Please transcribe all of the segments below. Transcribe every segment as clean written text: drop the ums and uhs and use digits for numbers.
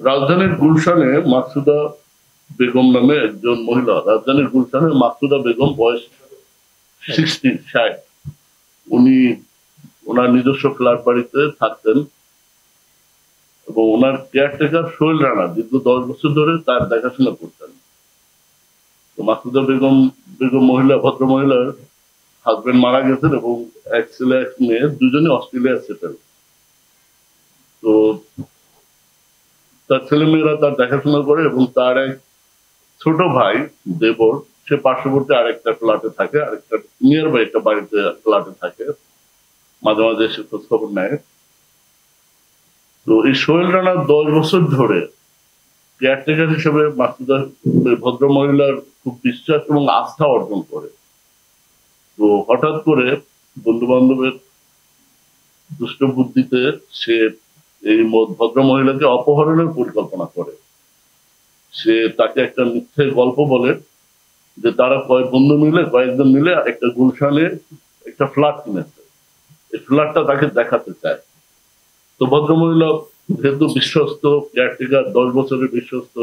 রাজধানীর গুলশানে মাকসুদা বেগম নামে একজন মহিলা, রাজধানীর গুলশানে মাকসুদা বেগম, বয়স 60 উনি ওনার নিজস্ব ফ্ল্যাট বাড়িতে থাকতেন এবং ওনার কেয়ারটেকার সোহেল রানা দীর্ঘ 10 বছর ধরে তার দেখাশোনা করতেন। তো মাকসুদা বেগম বেগম ভদ্র মহিলার হাজবেন্ড মারা গেছেন এবং এক ছেলে এক মেয়ে, দুজনই অস্ট্রেলিয়া সেটেল। তো তার ছেলে মেয়েরা তার দেখাশোনা করে এবং তার এক ছোট ভাই দেবর, সে পার্শ্ববর্তী আরেকটা ফ্ল্যাটে থাকে, আরেকটা নিয়ার বাই একটা বাড়িতে ফ্ল্যাটে থাকে, মাঝে মাঝে এসে খোঁজ খবর নেয়। তো এই সোহেল রানা 10 বছর ধরে কেয়ারটেকার হিসেবে মাকসুদা ভদ্র মহিলার খুব বিশ্বাস এবং আস্থা অর্জন করে। তো হঠাৎ করে বন্ধু বান্ধবের দুষ্ট বুদ্ধিতে সে এই ভদ্র মহিলাকে অপহরণের পরিকল্পনা করে। সে তাকে একটা মিথ্যে গল্প বলে যে তারা কয়েকজন মিলে একটা গুলশানে একটা ফ্ল্যাট কিনেছে, এই ফ্ল্যাটটা তাকে দেখাতে চায়। তো ভদ্রমহিলা যেহেতু বিশ্বস্ত কেয়ারটেকার, 10 বছরের বিশ্বস্ত,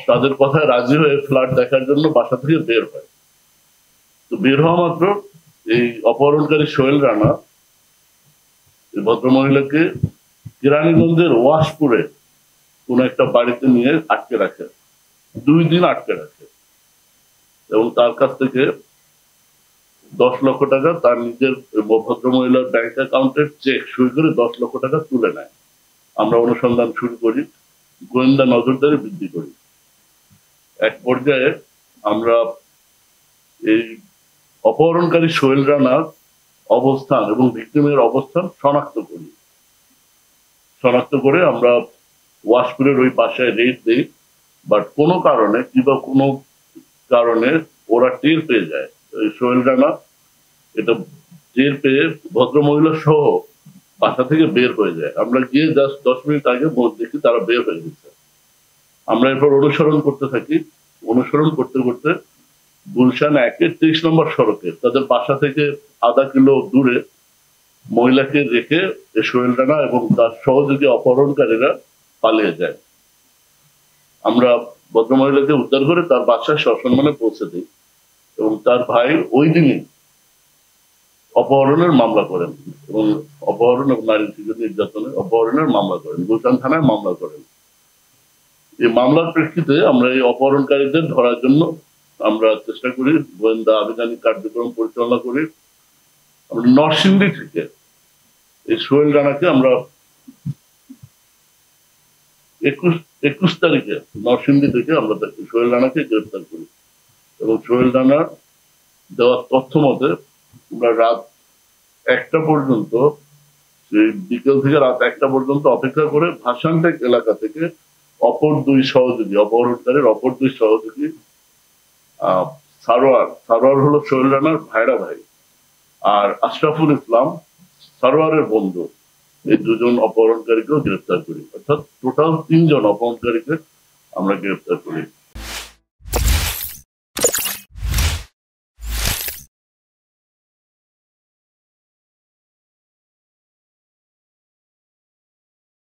তাদের কথায় রাজি হয়ে ফ্ল্যাট দেখার জন্য বাসা থেকে বের হয়। তো বের হওয়া মাত্র এই অপহরণকারী সোহেল রানা এই ভদ্রমহিলাকে কেরানীগঞ্জের ওয়াশপুরে কোন একটা বাড়িতে নিয়ে আটকে রাখে, 2 দিন আটকে রাখে এবং তার কাছ থেকে 10 লক্ষ টাকা, তার নিজের ভদ্রমহিলার ব্যাংক অ্যাকাউন্টের চেক সই করে 10 লক্ষ টাকা তুলে নেয়। আমরা অনুসন্ধান শুরু করি, গোয়েন্দা নজরদারি বৃদ্ধি করি। এক পর্যায়ে আমরা এই অপহরণকারী সোহেল রানার অবস্থান এবং ভিক্টিমের অবস্থান শনাক্ত করে আমরা ওয়াশপুরের ওই বাসায় রেড দিই। বাট কোনো কারণে কিংবা কোনো কারণে ওরা টের পেয়ে যায়, সোহেল রানা এটা টের পেয়ে ভদ্রমহিলা সহ বাসা থেকে বের হয়ে যায়। আমরা গিয়ে জাস্ট 10 মিনিট আগে দেখি তারা বের হয়ে গেছে। আমরা এরপর অনুসরণ করতে থাকি, অনুসরণ করতে করতে গুলশান 23 নম্বর সড়কে তাদের বাসা থেকে আধা কিলো দূরে মহিলাকে রেখে সোহেল রানা এবং তার সহযোগী অপহরণকারীরা পালিয়ে যায়। আমরা ভদ্রমহিলাকে উদ্ধার করে তার বাসায় সসম্মানে পৌঁছে দিই এবং তার ভাই ওই দিনই অপহরণের মামলা করেন এবং অপহরণ এবং নারী শিশু নির্যাতনের অপহরণের মামলা করেন, গুলশান থানায় মামলা করেন। এই মামলার প্রেক্ষিতে আমরা এই অপহরণকারীদের ধরার জন্য আমরা চেষ্টা করি, গোয়েন্দা আভিযানিক কার্যক্রম পরিচালনা করি। নরসিংদী থেকে এই সোহেল রানাকে আমরা 21 তারিখে নরসিংদী থেকে আমরা সোহেল রানাকে গ্রেপ্তার করি এবং সোহেল রানার দেওয়া তথ্য মতে আমরা রাত 1টা পর্যন্ত, বিকেল থেকে রাত 1টা পর্যন্ত অপেক্ষা করে ভাসানটেক এলাকা থেকে অপহরণকারীর অপর দুই সহযোগী সারোয়ার হলো সোহেল রানার ভাইরা ভাই, আর আশরাফুল ইসলাম সারোয়ারের বন্ধু, এই দুজন অপহরণকারীকেও গ্রেপ্তার করি। অর্থাৎ টোটাল 3 জন অপহরণকারীকে আমরা গ্রেপ্তার করি।